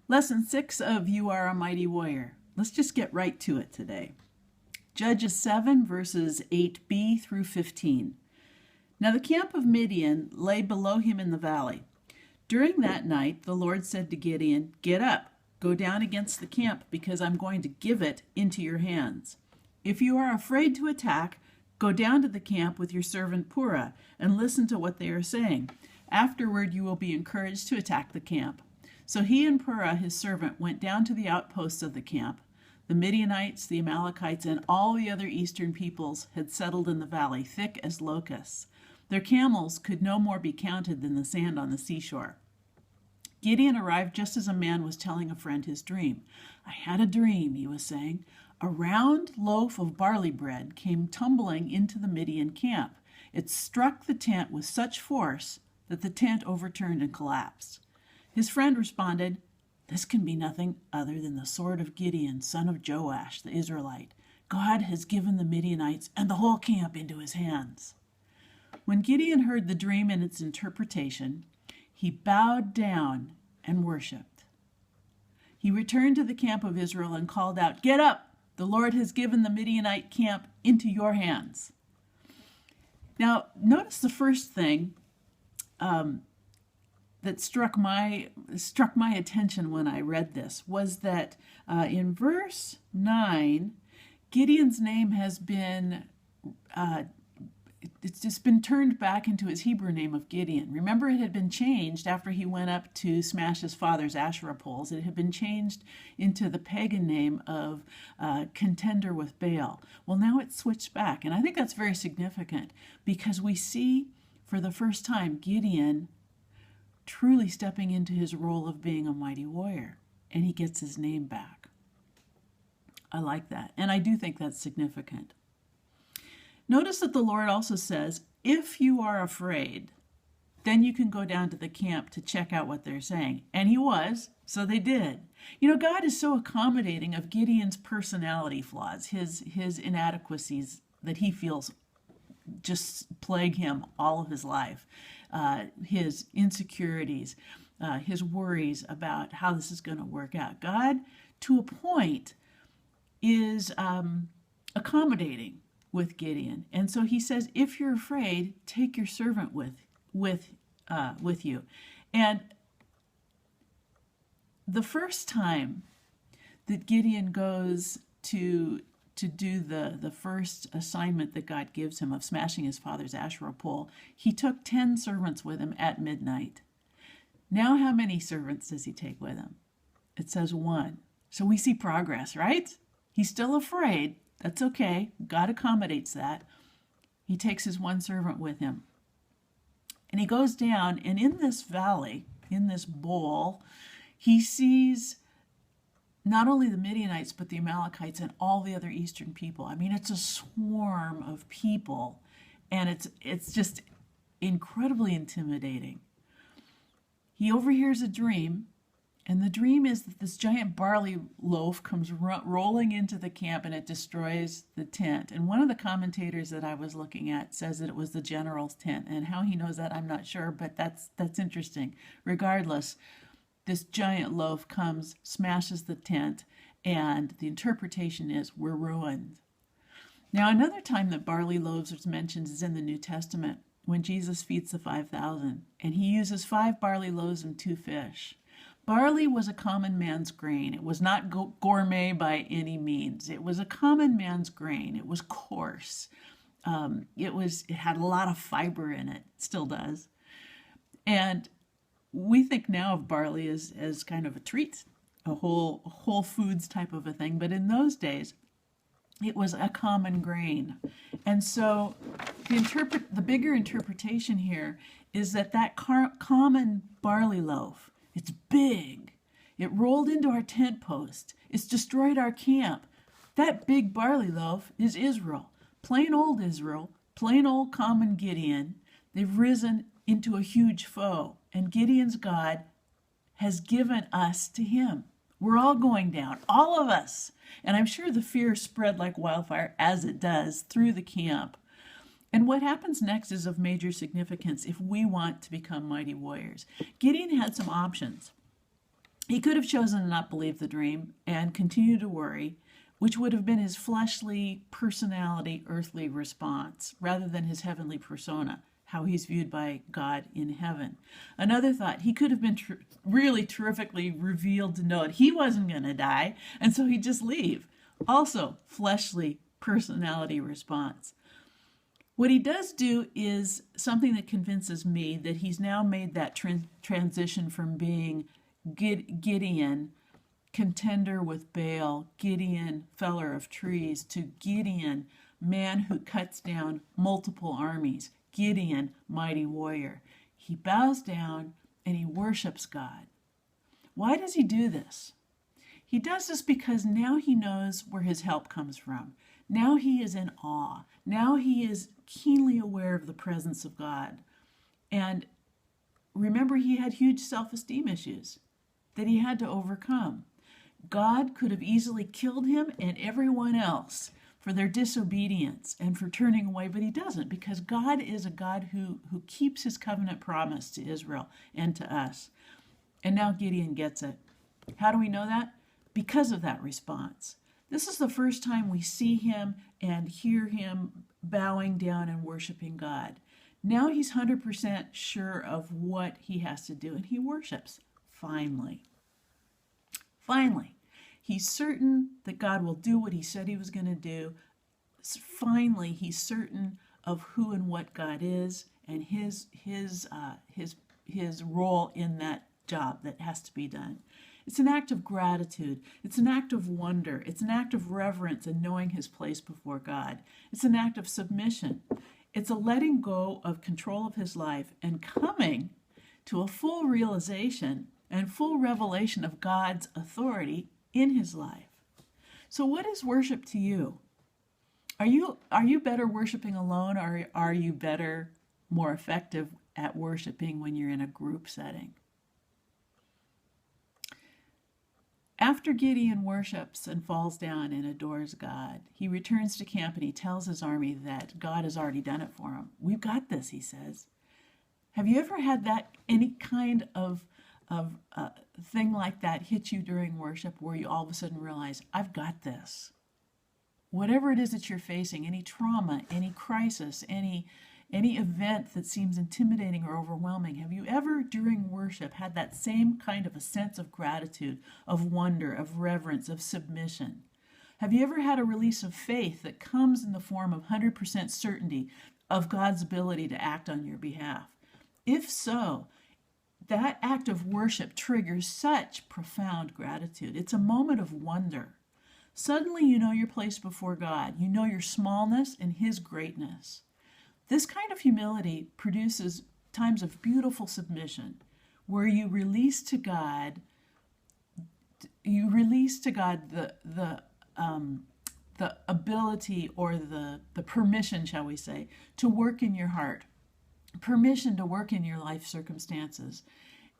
Lesson 6 of You Are a Mighty Warrior. Let's just get right to it today. Judges 7, verses 8b through 15. Now the camp of Midian lay below him in the valley. During that night, the Lord said to Gideon, "Get up, go down against the camp, because I'm going to give it into your hands. If you are afraid to attack, go down to the camp with your servant Purah and listen to what they are saying. Afterward, you will be encouraged to attack the camp." So he and Purah, his servant, went down to the outposts of the camp. The Midianites, the Amalekites, and all the other eastern peoples had settled in the valley, thick as locusts. Their camels could no more be counted than the sand on the seashore. Gideon arrived just as a man was telling a friend his dream. "I had a dream," he was saying. "A round loaf of barley bread came tumbling into the Midian camp. It struck the tent with such force that the tent overturned and collapsed." His friend responded, "This can be nothing other than the sword of Gideon, son of Joash, the Israelite. God has given the Midianites and the whole camp into his hands." When Gideon heard the dream and its interpretation, he bowed down and worshipped. He returned to the camp of Israel and called out, "Get up! The Lord has given the Midianite camp into your hands." Now, notice the first thing that struck my attention when I read this was that in verse 9, Gideon's name has been it's just been turned back into his Hebrew name of Gideon. Remember, it had been changed after he went up to smash his father's Asherah poles. It had been changed into the pagan name of contender with Baal. Well, now it's switched back, and I think that's very significant because we see for the first time Gideon truly stepping into his role of being a mighty warrior, and he gets his name back. I like that, and I do think that's significant. Notice that the Lord also says, if you are afraid, then you can go down to the camp to check out what they're saying. And he was, so they did. You know, God is so accommodating of Gideon's personality flaws, his inadequacies that he feels just plague him all of his life, his insecurities, his worries about how this is going to work out. God, to a point, is accommodating with Gideon, and so he says, "If you're afraid, take your servant with you." And the first time that Gideon goes to do the first assignment that God gives him of smashing his father's Asherah pole, he took 10 servants with him at midnight. Now how many servants does he take with him? It says 1. So we see progress, right? He's still afraid. That's okay. God accommodates that. He takes his 1 servant with him. And he goes down, and in this valley, in this bowl, he sees not only the Midianites, but the Amalekites and all the other eastern people. I mean, it's a swarm of people, and it's just incredibly intimidating. He overhears a dream, and the dream is that this giant barley loaf comes rolling into the camp, and it destroys the tent. And one of the commentators that I was looking at says that it was the general's tent, and how he knows that, I'm not sure, but that's interesting. Regardless, this giant loaf comes, smashes the tent, and the interpretation is we're ruined. Now, another time that barley loaves is mentioned is in the New Testament when Jesus feeds the 5,000, and he uses 5 barley loaves and 2 fish. Barley was a common man's grain. It was not gourmet by any means. It was a common man's grain. It was coarse. It had a lot of fiber in it. It still does. And we think now of barley as kind of a treat, a whole foods type of a thing. But in those days, it was a common grain. And so the bigger interpretation here is that common barley loaf, it's big. It rolled into our tent post. It's destroyed our camp. That big barley loaf is Israel. Plain old Israel, plain old common Gideon. They've risen into a huge foe. And Gideon's God has given us to him. We're all going down, all of us. And I'm sure the fear spread like wildfire, as it does, through the camp. And what happens next is of major significance if we want to become mighty warriors. Gideon had some options. He could have chosen to not believe the dream and continue to worry, which would have been his fleshly personality, earthly response, rather than his heavenly persona, how he's viewed by God in heaven. Another thought, he could have been really terrifically revealed to know it. He wasn't going to die, and so he'd just leave. Also, fleshly personality response. What he does do is something that convinces me that he's now made that transition from being Gideon, contender with Baal, Gideon, feller of trees, to Gideon, man who cuts down multiple armies, Gideon, mighty warrior. He bows down and he worships God. Why does he do this? He does this because now he knows where his help comes from. Now he is in awe. Now he is keenly aware of the presence of God. And remember, he had huge self-esteem issues that he had to overcome. God could have easily killed him and everyone else for their disobedience and for turning away, but he doesn't, because God is a God who keeps his covenant promise to Israel and to us. And now Gideon gets it. How do we know that? Because of that response. This is the first time we see him and hear him bowing down and worshiping God. Now he's 100% sure of what he has to do, and he worships. Finally, he's certain that God will do what he said he was going to do. Finally, he's certain of who and what God is and his role in that job that has to be done. It's an act of gratitude. It's an act of wonder. It's an act of reverence and knowing his place before God. It's an act of submission. It's a letting go of control of his life and coming to a full realization and full revelation of God's authority in his life. So what is worship to you? Are you better worshiping alone, or are you better, more effective at worshiping when you're in a group setting? After Gideon worships and falls down and adores God, he returns to camp and he tells his army that God has already done it for him. We've got this, he says. Have you ever had any kind of thing like that hit you during worship, where you all of a sudden realize, I've got this? Whatever it is that you're facing, any trauma, any crisis, any event that seems intimidating or overwhelming, have you ever during worship had that same kind of a sense of gratitude, of wonder, of reverence, of submission? Have you ever had a release of faith that comes in the form of 100% certainty of God's ability to act on your behalf? If so, that act of worship triggers such profound gratitude. It's a moment of wonder. Suddenly you know your place before God. You know your smallness and his greatness. This kind of humility produces times of beautiful submission, where you release to God the ability, or the permission, shall we say, to work in your heart, permission to work in your life circumstances.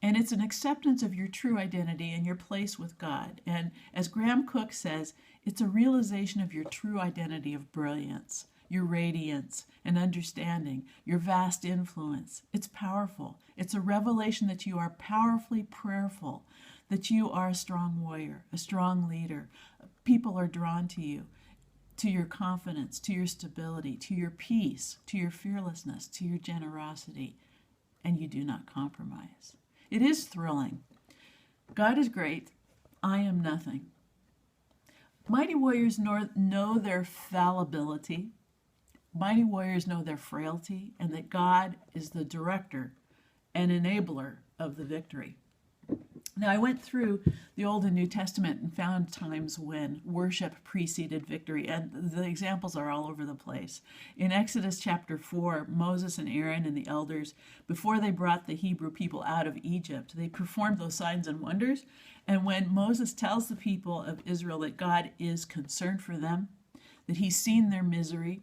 And it's an acceptance of your true identity and your place with God. And as Graham Cook says, it's a realization of your true identity of brilliance, your radiance and understanding, your vast influence. It's powerful. It's a revelation that you are powerfully prayerful, that you are a strong warrior, a strong leader. People are drawn to you, to your confidence, to your stability, to your peace, to your fearlessness, to your generosity, and you do not compromise. It is thrilling. God is great. I am nothing. Mighty warriors know their fallibility. Mighty warriors know their frailty, and that God is the director and enabler of the victory. Now, I went through the Old and New Testament and found times when worship preceded victory, and the examples are all over the place. In Exodus chapter 4, Moses and Aaron and the elders, before they brought the Hebrew people out of Egypt, they performed those signs and wonders. And when Moses tells the people of Israel that God is concerned for them, that he's seen their misery,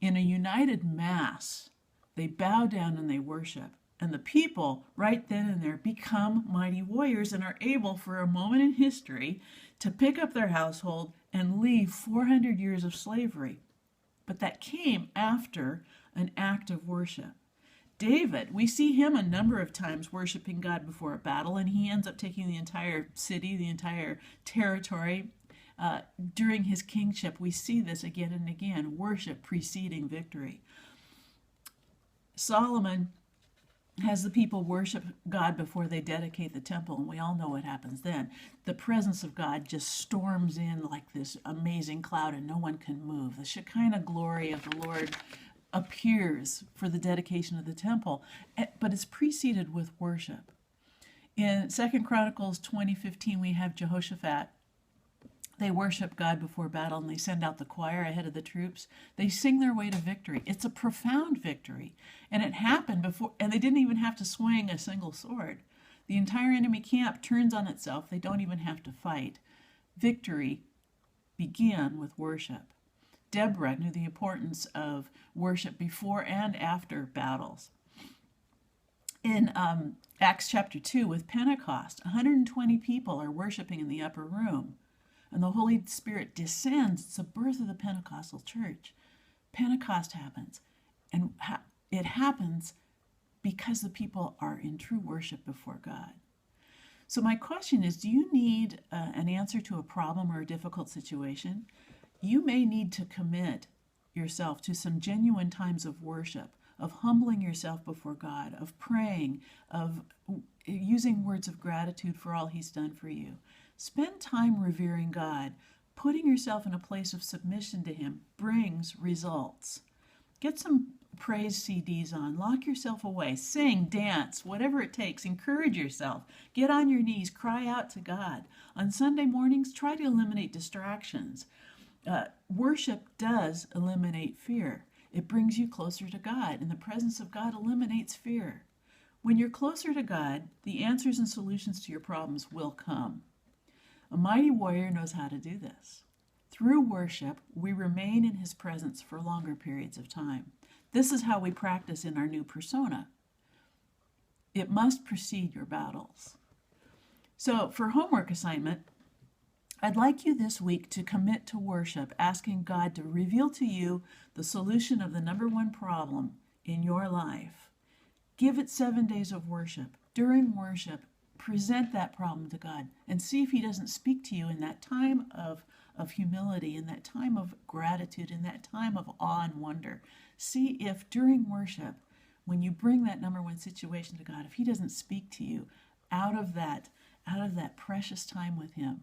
in a united mass, they bow down and they worship. And the people, right then and there, become mighty warriors and are able, for a moment in history, to pick up their household and leave 400 years of slavery. But that came after an act of worship. David, we see him a number of times worshiping God before a battle, and he ends up taking the entire city, the entire territory. During his kingship, we see this again and again, worship preceding victory. Solomon has the people worship God before they dedicate the temple, and we all know what happens then. The presence of God just storms in like this amazing cloud, and no one can move. The Shekinah glory of the Lord appears for the dedication of the temple, but it's preceded with worship. In 2 Chronicles 20:15, we have Jehoshaphat. They worship God before battle, and they send out the choir ahead of the troops. They sing their way to victory. It's a profound victory, and it happened before, and they didn't even have to swing a single sword. The entire enemy camp turns on itself. They don't even have to fight. Victory began with worship. Deborah knew the importance of worship before and after battles. In Acts chapter 2 with Pentecost, 120 people are worshiping in the upper room, and the Holy Spirit descends. It's the birth of the Pentecostal church. Pentecost happens, and it happens because the people are in true worship before God. So my question is, do you need an answer to a problem or a difficult situation? You may need to commit yourself to some genuine times of worship, of humbling yourself before God, of praying, of using words of gratitude for all he's done for you. Spend time revering God. Putting yourself in a place of submission to him brings results. Get some praise CDs on. Lock yourself away. Sing, dance, whatever it takes. Encourage yourself. Get on your knees. Cry out to God. On Sunday mornings, try to eliminate distractions. Worship does eliminate fear. It brings you closer to God, and the presence of God eliminates fear. When you're closer to God, the answers and solutions to your problems will come. A mighty warrior knows how to do this. Through worship, we remain in his presence for longer periods of time. This is how we practice in our new persona. It must precede your battles. So for homework assignment, I'd like you this week to commit to worship, asking God to reveal to you the solution of the number one problem in your life. Give it 7 days of worship. During worship, present that problem to God and see if he doesn't speak to you in that time of humility, in that time of gratitude, in that time of awe and wonder. See if during worship, when you bring that number one situation to God, if he doesn't speak to you out of that precious time with him.